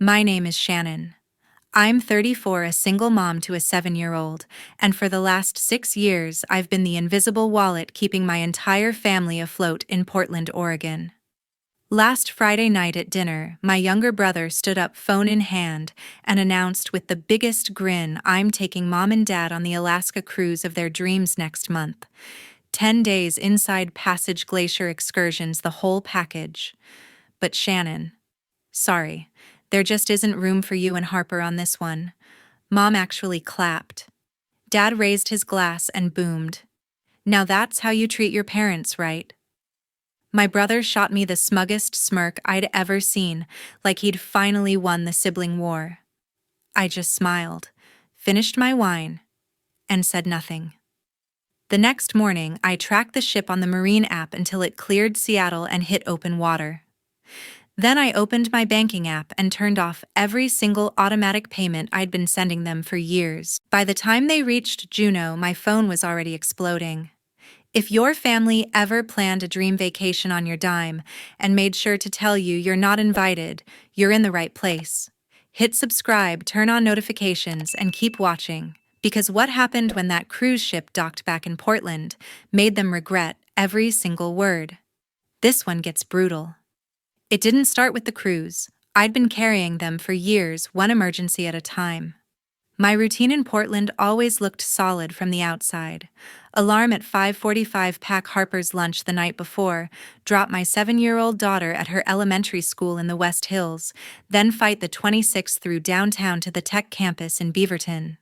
My name is Shannon. I'm 34, a single mom to a 7-year-old, and for the last 6 years I've been the invisible wallet keeping my entire family afloat in Portland, Oregon. Last Friday night at dinner, my younger brother stood up phone in hand and announced with the biggest grin I'm taking mom and dad on the Alaska cruise of their dreams next month. 10 days inside Passage Glacier excursions, the whole package. But Shannon, sorry, there just isn't room for you and Harper on this one. Mom actually clapped. Dad raised his glass and boomed. Now that's how you treat your parents, right? My brother shot me the smuggest smirk I'd ever seen, like he'd finally won the sibling war. I just smiled, finished my wine, and said nothing. The next morning, I tracked the ship on the marine app until it cleared Seattle and hit open water. Then I opened my banking app and turned off every single automatic payment I'd been sending them for years. By the time they reached Juneau, my phone was already exploding. If your family ever planned a dream vacation on your dime and made sure to tell you you're not invited, you're in the right place. Hit subscribe, turn on notifications, and keep watching, because what happened when that cruise ship docked back in Portland made them regret every single word. This one gets brutal. It didn't start with the cruise. I'd been carrying them for years, one emergency at a time. My routine in Portland always looked solid from the outside. Alarm at 5:45, pack Harper's lunch the night before, drop my 7-year-old daughter at her elementary school in the West Hills, then fight the 26th through downtown to the tech campus in Beaverton.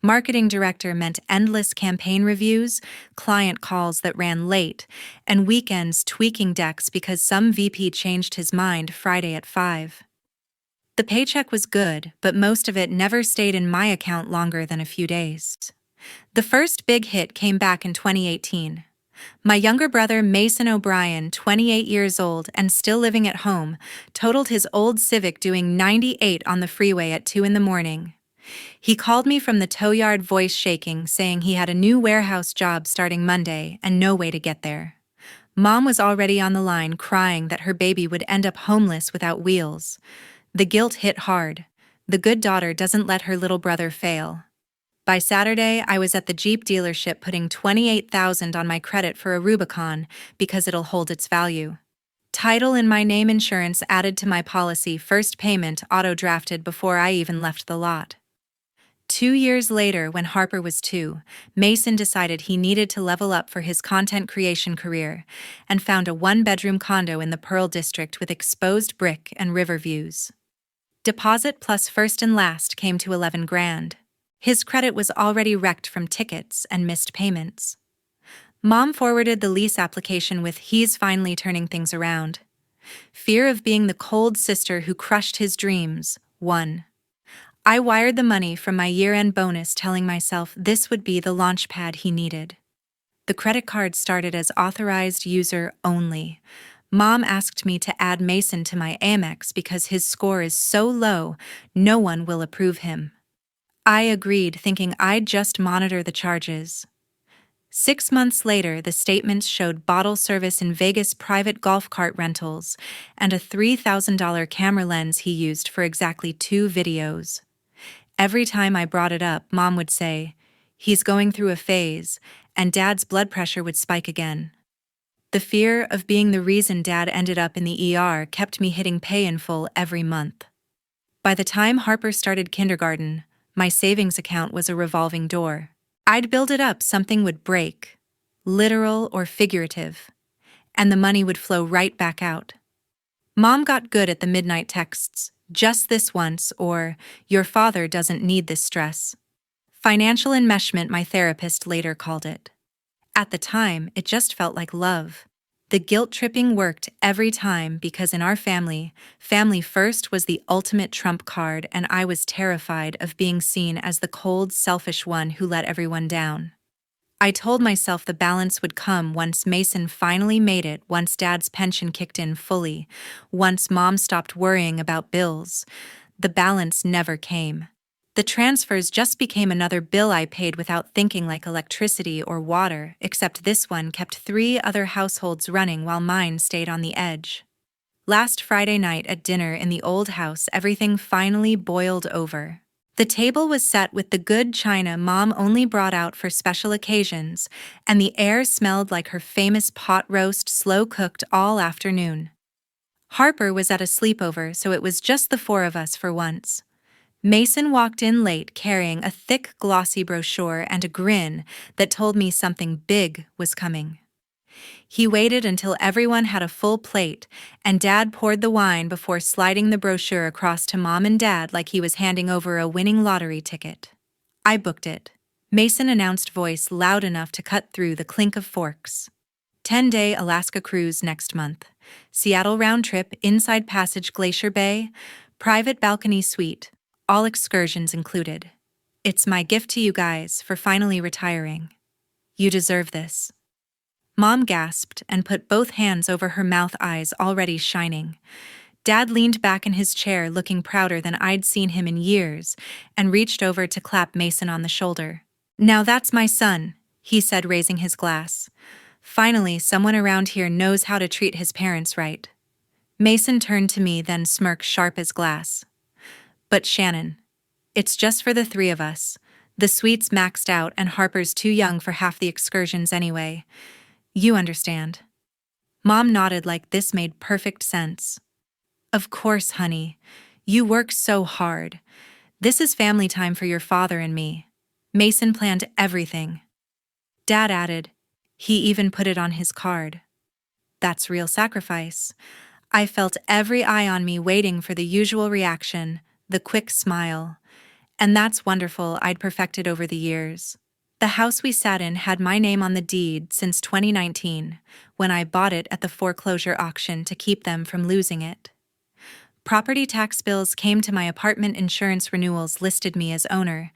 Marketing director meant endless campaign reviews, client calls that ran late, and weekends tweaking decks because some VP changed his mind Friday at 5. The paycheck was good, but most of it never stayed in my account longer than a few days. The first big hit came back in 2018. My younger brother Mason O'Brien, 28 years old and still living at home, totaled his old Civic doing 98 on the freeway at 2 in the morning. He called me from the tow yard, voice shaking, saying he had a new warehouse job starting Monday and no way to get there. Mom was already on the line crying that her baby would end up homeless without wheels. The guilt hit hard. The good daughter doesn't let her little brother fail. By Saturday, I was at the Jeep dealership putting $28,000 on my credit for a Rubicon because it'll hold its value. Title in my name, insurance added to my policy, first payment auto-drafted before I even left the lot. 2 years later, when Harper was 2, Mason decided he needed to level up for his content creation career and found a 1-bedroom condo in the Pearl District with exposed brick and river views. Deposit plus first and last came to $11,000. His credit was already wrecked from tickets and missed payments. Mom forwarded the lease application with "he's finally turning things around." Fear of being the cold sister who crushed his dreams, 1. I wired the money from my year-end bonus, telling myself this would be the launch pad he needed. The credit card started as authorized user only. Mom asked me to add Mason to my Amex because his score is so low, no one will approve him. I agreed, thinking I'd just monitor the charges. 6 months later, the statements showed bottle service in Vegas, private golf cart rentals, and a $3,000 camera lens he used for exactly 2 videos. Every time I brought it up, Mom would say, "He's going through a phase," and Dad's blood pressure would spike again. The fear of being the reason Dad ended up in the ER kept me hitting pay in full every month. By the time Harper started kindergarten, my savings account was a revolving door. I'd build it up, something would break, literal or figurative, and the money would flow right back out. Mom got good at the midnight texts, "just this once," or "your father doesn't need this stress." Financial enmeshment, my therapist later called it. At the time, it just felt like love. The guilt-tripping worked every time because in our family first was the ultimate trump card, and I was terrified of being seen as the cold, selfish one who let everyone down. I told myself the balance would come once Mason finally made it, once Dad's pension kicked in fully, once Mom stopped worrying about bills. The balance never came. The transfers just became another bill I paid without thinking, like electricity or water, except this one kept 3 other households running while mine stayed on the edge. Last Friday night at dinner in the old house, everything finally boiled over. The table was set with the good china Mom only brought out for special occasions, and the air smelled like her famous pot roast slow-cooked all afternoon. Harper was at a sleepover, so it was just the four of us for once. Mason walked in late carrying a thick, glossy brochure and a grin that told me something big was coming. He waited until everyone had a full plate, and Dad poured the wine before sliding the brochure across to Mom and Dad like he was handing over a winning lottery ticket. I booked it. Mason announced, voice loud enough to cut through the clink of forks. 10-day Alaska cruise next month. Seattle round trip, inside passage Glacier Bay, private balcony suite, all excursions included. It's my gift to you guys for finally retiring. You deserve this. Mom gasped and put both hands over her mouth, eyes already shining. Dad leaned back in his chair looking prouder than I'd seen him in years and reached over to clap Mason on the shoulder. Now that's my son, he said, raising his glass. Finally, someone around here knows how to treat his parents right. Mason turned to me, then smirked sharp as glass. But Shannon, it's just for the three of us. The suite's maxed out and Harper's too young for half the excursions anyway. You understand. Mom nodded like this made perfect sense. Of course, honey. You work so hard. This is family time for your father and me. Mason planned everything. Dad added, he even put it on his card. That's real sacrifice. I felt every eye on me waiting for the usual reaction, the quick smile. And that's wonderful, I'd perfected over the years. The house we sat in had my name on the deed since 2019, when I bought it at the foreclosure auction to keep them from losing it. Property tax bills came to my apartment, insurance renewals listed me as owner,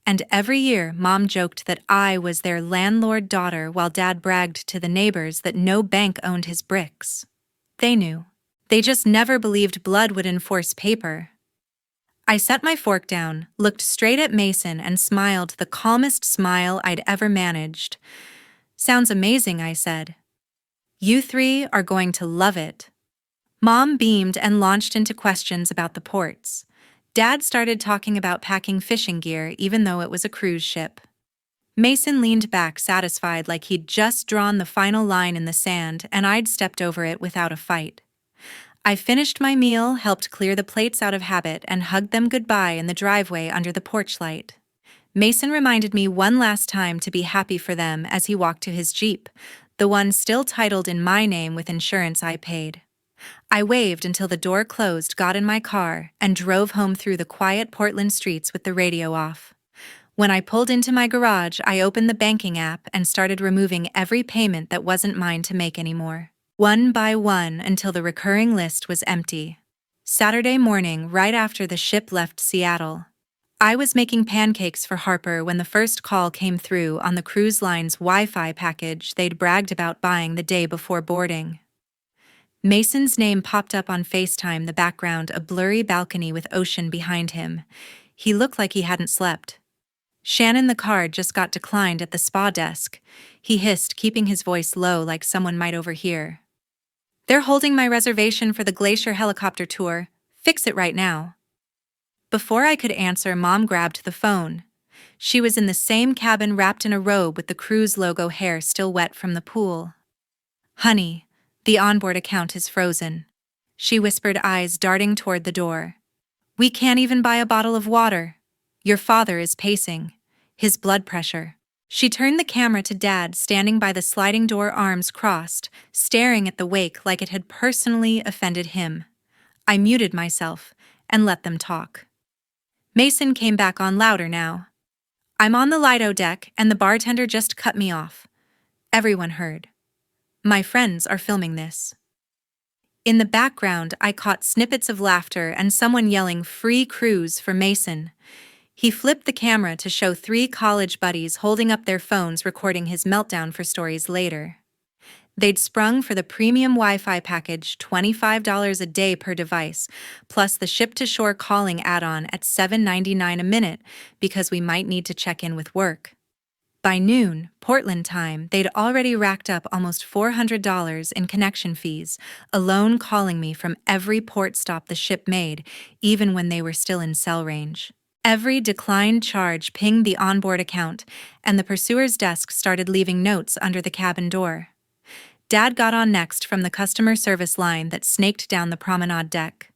and every year Mom joked that I was their landlord daughter while Dad bragged to the neighbors that no bank owned his bricks. They knew. They just never believed blood would enforce paper. I set my fork down, looked straight at Mason, and smiled the calmest smile I'd ever managed. Sounds amazing, I said. You three are going to love it. Mom beamed and launched into questions about the ports. Dad started talking about packing fishing gear even though it was a cruise ship. Mason leaned back satisfied like he'd just drawn the final line in the sand and I'd stepped over it without a fight. I finished my meal, helped clear the plates out of habit, and hugged them goodbye in the driveway under the porch light. Mason reminded me one last time to be happy for them as he walked to his Jeep, the one still titled in my name with insurance I paid. I waved until the door closed, got in my car, and drove home through the quiet Portland streets with the radio off. When I pulled into my garage, I opened the banking app and started removing every payment that wasn't mine to make anymore. One by one until the recurring list was empty. Saturday morning, right after the ship left Seattle, I was making pancakes for Harper when the first call came through on the cruise line's Wi-Fi package they'd bragged about buying the day before boarding. Mason's name popped up on FaceTime, the background a blurry balcony with ocean behind him. He looked like he hadn't slept. Shannon, the card just got declined at the spa desk, he hissed, keeping his voice low like someone might overhear. They're holding my reservation for the Glacier helicopter tour. Fix it right now. Before I could answer, Mom grabbed the phone. She was in the same cabin wrapped in a robe with the cruise logo, hair still wet from the pool. Honey, the onboard account is frozen, she whispered, eyes darting toward the door. We can't even buy a bottle of water. Your father is pacing. His blood pressure. She turned the camera to Dad standing by the sliding door, arms crossed, staring at the wake like it had personally offended him. I muted myself and let them talk. Mason came back on louder now. I'm on the Lido deck and the bartender just cut me off. Everyone heard. My friends are filming this. In the background, I caught snippets of laughter and someone yelling free cruise for Mason. He flipped the camera to show three college buddies holding up their phones recording his meltdown for stories later. They'd sprung for the premium Wi-Fi package, $25 a day per device, plus the ship-to-shore calling add-on at $7.99 a minute because we might need to check in with work. By noon, Portland time, they'd already racked up almost $400 in connection fees, alone calling me from every port stop the ship made, even when they were still in cell range. Every declined charge pinged the onboard account, and the pursuer's desk started leaving notes under the cabin door. Dad got on next from the customer service line that snaked down the promenade deck.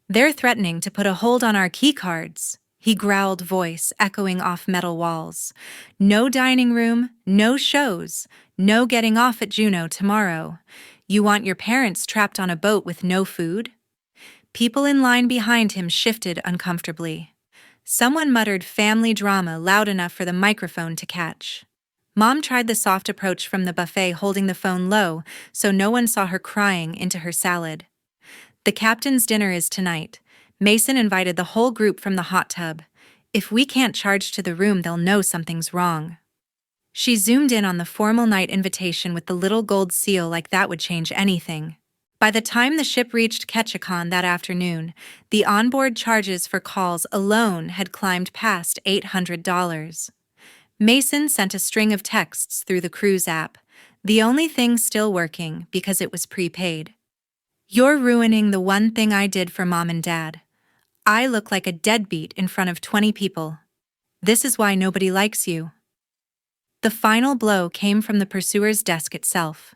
"They're threatening to put a hold on our key cards," he growled, voice echoing off metal walls. "No dining room, no shows, no getting off at Juneau tomorrow. You want your parents trapped on a boat with no food?" People in line behind him shifted uncomfortably. Someone muttered family drama loud enough for the microphone to catch. Mom tried the soft approach from the buffet, holding the phone low so no one saw her crying into her salad. "The captain's dinner is tonight. Mason invited the whole group from the hot tub. If we can't charge to the room, they'll know something's wrong." She zoomed in on the formal night invitation with the little gold seal like that would change anything. By the time the ship reached Ketchikan that afternoon, the onboard charges for calls alone had climbed past $800. Mason sent a string of texts through the cruise app, the only thing still working because it was prepaid. "You're ruining the one thing I did for Mom and Dad. I look like a deadbeat in front of 20 people. This is why nobody likes you." The final blow came from the pursuer's desk itself.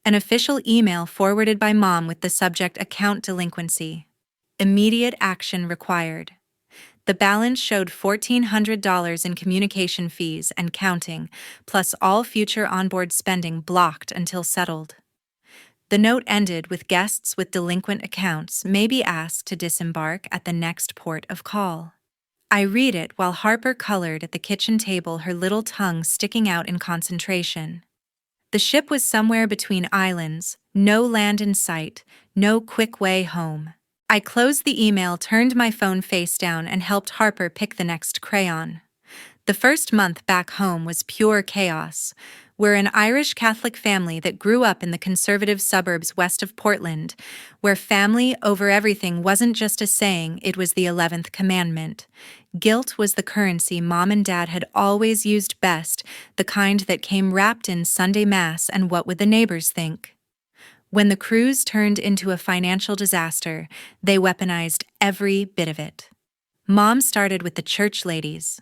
An official email forwarded by Mom with the subject "Account Delinquency. Immediate action required." The balance showed $1,400 in communication fees and counting, plus all future onboard spending blocked until settled. The note ended with guests with delinquent accounts may be asked to disembark at the next port of call. I read it while Harper colored at the kitchen table, her little tongue sticking out in concentration. The ship was somewhere between islands, no land in sight, no quick way home. I closed the email, turned my phone face down, and helped Harper pick the next crayon. The first month back home was pure chaos. We're an Irish Catholic family that grew up in the conservative suburbs west of Portland, where family over everything wasn't just a saying, it was the 11th commandment. Guilt was the currency Mom and Dad had always used best, the kind that came wrapped in Sunday Mass and what would the neighbors think. When the cruise turned into a financial disaster, they weaponized every bit of it. Mom started with the church ladies.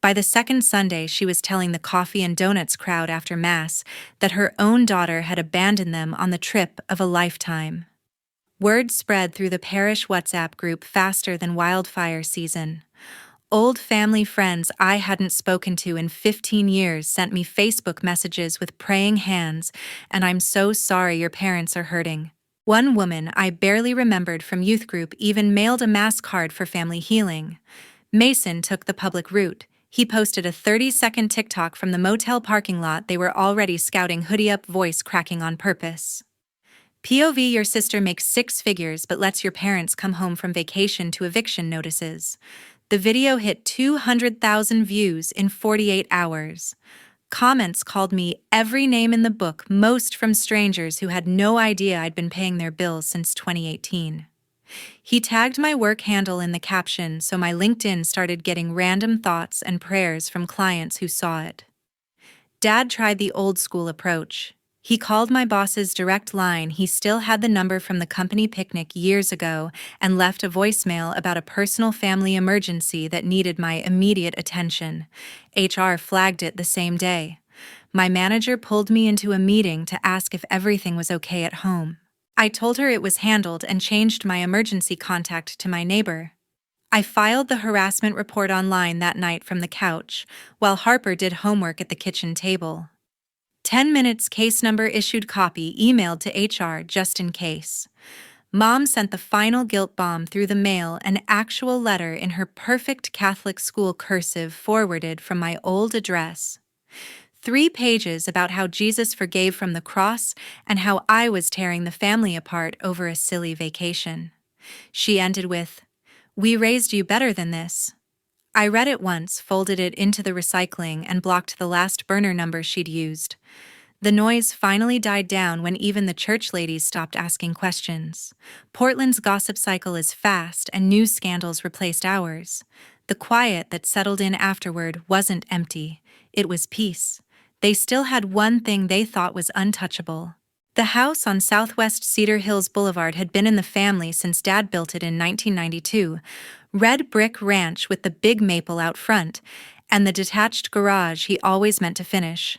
By the second Sunday, she was telling the coffee and donuts crowd after Mass that her own daughter had abandoned them on the trip of a lifetime. Word spread through the parish WhatsApp group faster than wildfire season. Old family friends I hadn't spoken to in 15 years sent me Facebook messages with praying hands, and "I'm so sorry your parents are hurting." One woman I barely remembered from youth group even mailed a Mass card for family healing. Mason took the public route. He posted a 30-second TikTok from the motel parking lot they were already scouting, hoodie up, voice cracking on purpose. "POV, your sister makes 6 figures but lets your parents come home from vacation to eviction notices." The video hit 200,000 views in 48 hours. Comments called me every name in the book, most from strangers who had no idea I'd been paying their bills since 2018. He tagged my work handle in the caption, so my LinkedIn started getting random thoughts and prayers from clients who saw it. Dad tried the old school approach. He called my boss's direct line. He still had the number from the company picnic years ago, and left a voicemail about a personal family emergency that needed my immediate attention. HR flagged it the same day. My manager pulled me into a meeting to ask if everything was okay at home. I told her it was handled and changed my emergency contact to my neighbor. I filed the harassment report online that night from the couch, while Harper did homework at the kitchen table. 10 minutes, case number issued, copy emailed to HR just in case. Mom sent the final guilt bomb through the mail, an actual letter in her perfect Catholic school cursive forwarded from my old address. 3 pages about how Jesus forgave from the cross and how I was tearing the family apart over a silly vacation. She ended with, "We raised you better than this." I read it once, folded it into the recycling, and blocked the last burner number she'd used. The noise finally died down when even the church ladies stopped asking questions. Portland's gossip cycle is fast, and news scandals replaced ours. The quiet that settled in afterward wasn't empty. It was peace. They still had one thing they thought was untouchable. The house on Southwest Cedar Hills Boulevard had been in the family since Dad built it in 1992. Red brick ranch with the big maple out front, and the detached garage he always meant to finish.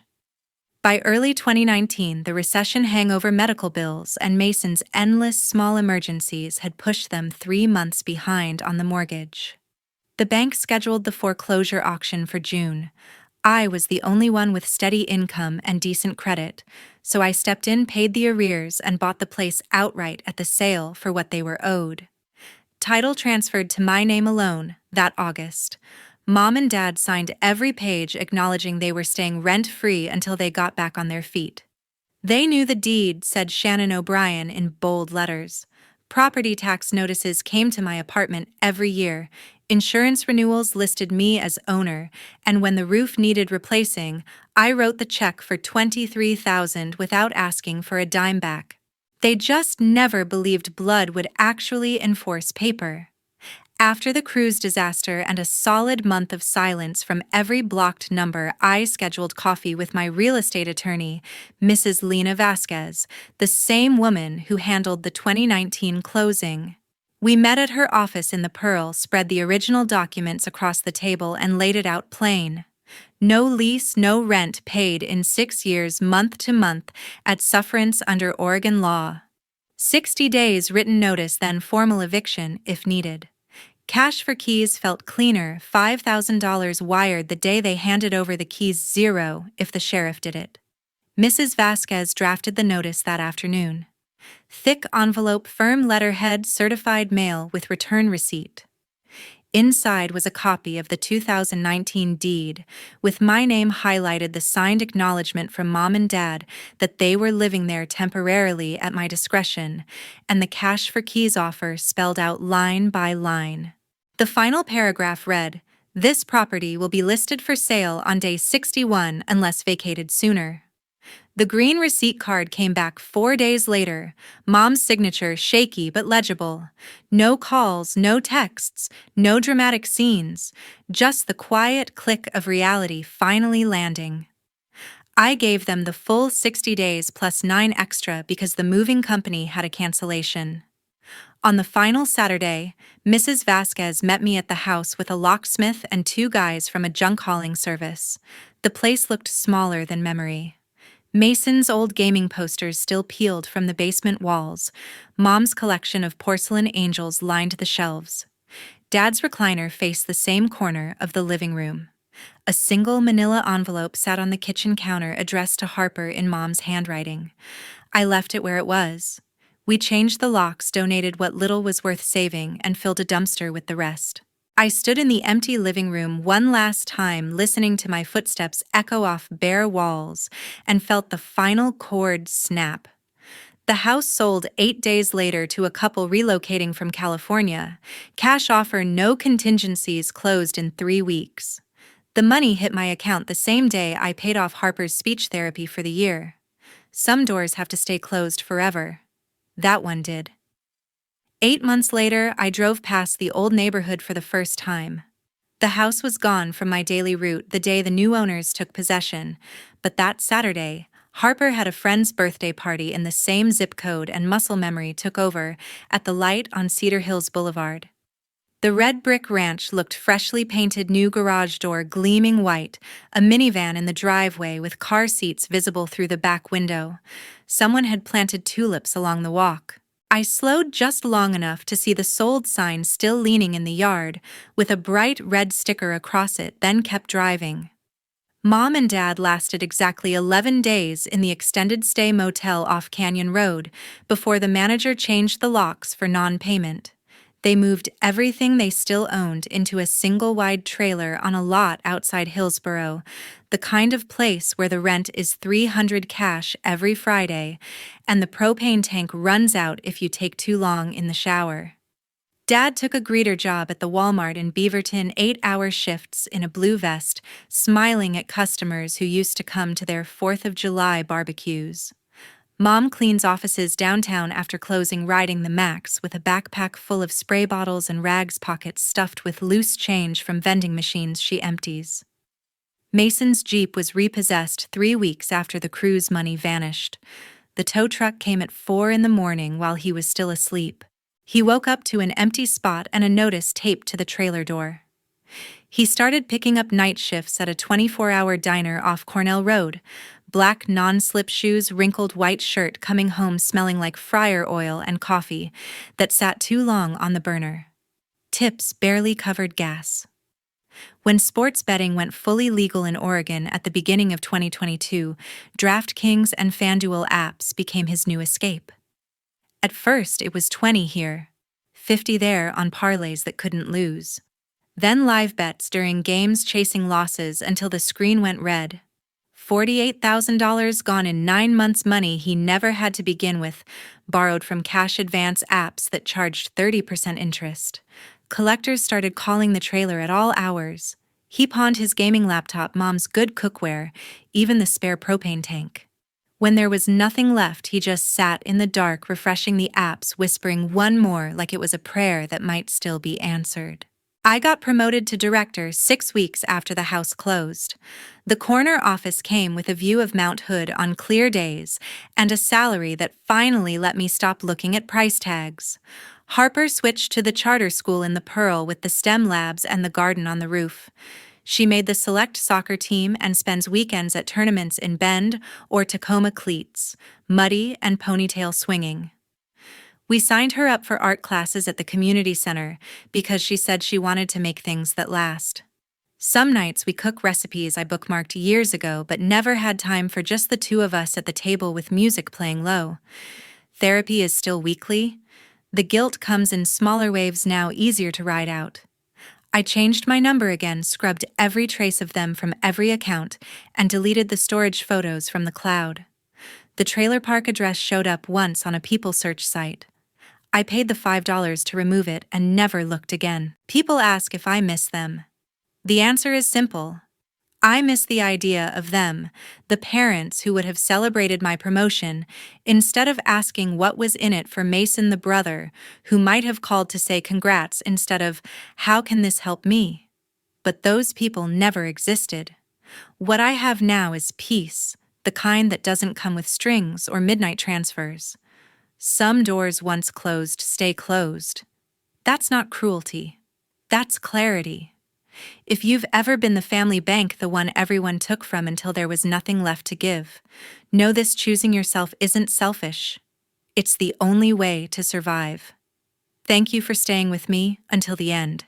By early 2019, the recession hangover medical bills and Mason's endless small emergencies had pushed them 3 months behind on the mortgage. The bank scheduled the foreclosure auction for June. I was the only one with steady income and decent credit, so I stepped in, paid the arrears, and bought the place outright at the sale for what they were owed. Title transferred to my name alone that August. Mom and Dad signed every page acknowledging they were staying rent-free until they got back on their feet. They knew the deed said Shannon O'Brien in bold letters. Property tax notices came to my apartment every year. Insurance renewals listed me as owner, and when the roof needed replacing, I wrote the check for $23,000 without asking for a dime back. They just never believed blood would actually enforce paper. After the cruise disaster and a solid month of silence from every blocked number, I scheduled coffee with my real estate attorney, Mrs. Lena Vasquez, the same woman who handled the 2019 closing. We met at her office in the Pearl, spread the original documents across the table, and laid it out plain. No lease, no rent paid in 6 years, month to month, at sufferance under Oregon law. 60 days written notice, then formal eviction if needed. Cash for keys felt cleaner, $5,000 wired the day they handed over the keys, zero if the sheriff did it. Mrs. Vasquez drafted the notice that afternoon. Thick envelope, firm letterhead, certified mail with return receipt. Inside was a copy of the 2019 deed, with my name highlighted, the signed acknowledgement from Mom and Dad that they were living there temporarily at my discretion, and the cash for keys offer spelled out line by line. The final paragraph read, "This property will be listed for sale on day 61 unless vacated sooner." The green receipt card came back 4 days later, Mom's signature shaky but legible. No calls, no texts, no dramatic scenes, just the quiet click of reality finally landing. I gave them the full 60 days plus 9 extra because the moving company had a cancellation. On the final Saturday, Mrs. Vasquez met me at the house with a locksmith and 2 guys from a junk hauling service. The place looked smaller than memory. Mason's old gaming posters still peeled from the basement walls. Mom's collection of porcelain angels lined the shelves. Dad's recliner faced the same corner of the living room. A single manila envelope sat on the kitchen counter addressed to Harper in Mom's handwriting. I left it where it was. We changed the locks, donated what little was worth saving, and filled a dumpster with the rest. I stood in the empty living room one last time, listening to my footsteps echo off bare walls, and felt the final cord snap. The house sold 8 days later to a couple relocating from California. Cash offer, no contingencies, closed in 3 weeks. The money hit my account the same day I paid off Harper's speech therapy for the year. Some doors have to stay closed forever. That one did. 8 months later, I drove past the old neighborhood for the first time. The house was gone from my daily route the day the new owners took possession, but that Saturday, Harper had a friend's birthday party in the same zip code, and muscle memory took over at the light on Cedar Hills Boulevard. The red brick ranch looked freshly painted, new garage door gleaming white, a minivan in the driveway with car seats visible through the back window. Someone had planted tulips along the walk. I slowed just long enough to see the sold sign still leaning in the yard, with a bright red sticker across it, then kept driving. Mom and Dad lasted exactly 11 days in the extended stay motel off Canyon Road before the manager changed the locks for non-payment. They moved everything they still owned into a single-wide trailer on a lot outside Hillsboro, the kind of place where the rent is $300 cash every Friday, and the propane tank runs out if you take too long in the shower. Dad took a greeter job at the Walmart in Beaverton, 8-hour shifts in a blue vest, smiling at customers who used to come to their 4th of July barbecues. Mom cleans offices downtown after closing, riding the Max with a backpack full of spray bottles and rags pockets stuffed with loose change from vending machines she empties. Mason's Jeep was repossessed 3 weeks after the cruise money vanished. The tow truck came at 4 in the morning while he was still asleep. He woke up to an empty spot and a notice taped to the trailer door. He started picking up night shifts at a 24-hour diner off Cornell Road. Black non-slip shoes, wrinkled white shirt, coming home smelling like fryer oil and coffee that sat too long on the burner. Tips barely covered gas. When sports betting went fully legal in Oregon at the beginning of 2022, DraftKings and FanDuel apps became his new escape. At first, it was 20 here, 50 there on parlays that couldn't lose. Then live bets during games chasing losses until the screen went red. $48,000 gone in 9 months' money he never had to begin with, borrowed from cash advance apps that charged 30% interest. Collectors started calling the trailer at all hours. He pawned his gaming laptop, mom's good cookware, even the spare propane tank. When there was nothing left, he just sat in the dark, refreshing the apps, whispering one more like it was a prayer that might still be answered. I got promoted to director 6 weeks after the house closed. The corner office came with a view of Mount Hood on clear days and a salary that finally let me stop looking at price tags. Harper switched to the charter school in the Pearl with the STEM labs and the garden on the roof. She made the select soccer team and spends weekends at tournaments in Bend or Tacoma cleats, muddy and ponytail swinging. We signed her up for art classes at the community center because she said she wanted to make things that last. Some nights we cook recipes I bookmarked years ago but never had time for, just the two of us at the table with music playing low. Therapy is still weekly. The guilt comes in smaller waves now, easier to ride out. I changed my number again, scrubbed every trace of them from every account, and deleted the storage photos from the cloud. The trailer park address showed up once on a people search site. I paid the $5 to remove it and never looked again. People ask if I miss them. The answer is simple. I miss the idea of them, the parents who would have celebrated my promotion, instead of asking what was in it for Mason the brother, who might have called to say congrats instead of, how can this help me? But those people never existed. What I have now is peace, the kind that doesn't come with strings or midnight transfers. Some doors once closed stay closed. That's not cruelty. That's clarity. If you've ever been the family bank, the one everyone took from until there was nothing left to give, know this: choosing yourself isn't selfish. It's the only way to survive. Thank you for staying with me until the end.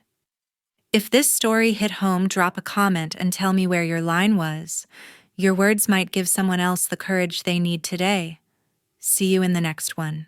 If this story hit home, drop a comment and tell me where your line was. Your words might give someone else the courage they need today. See you in the next one.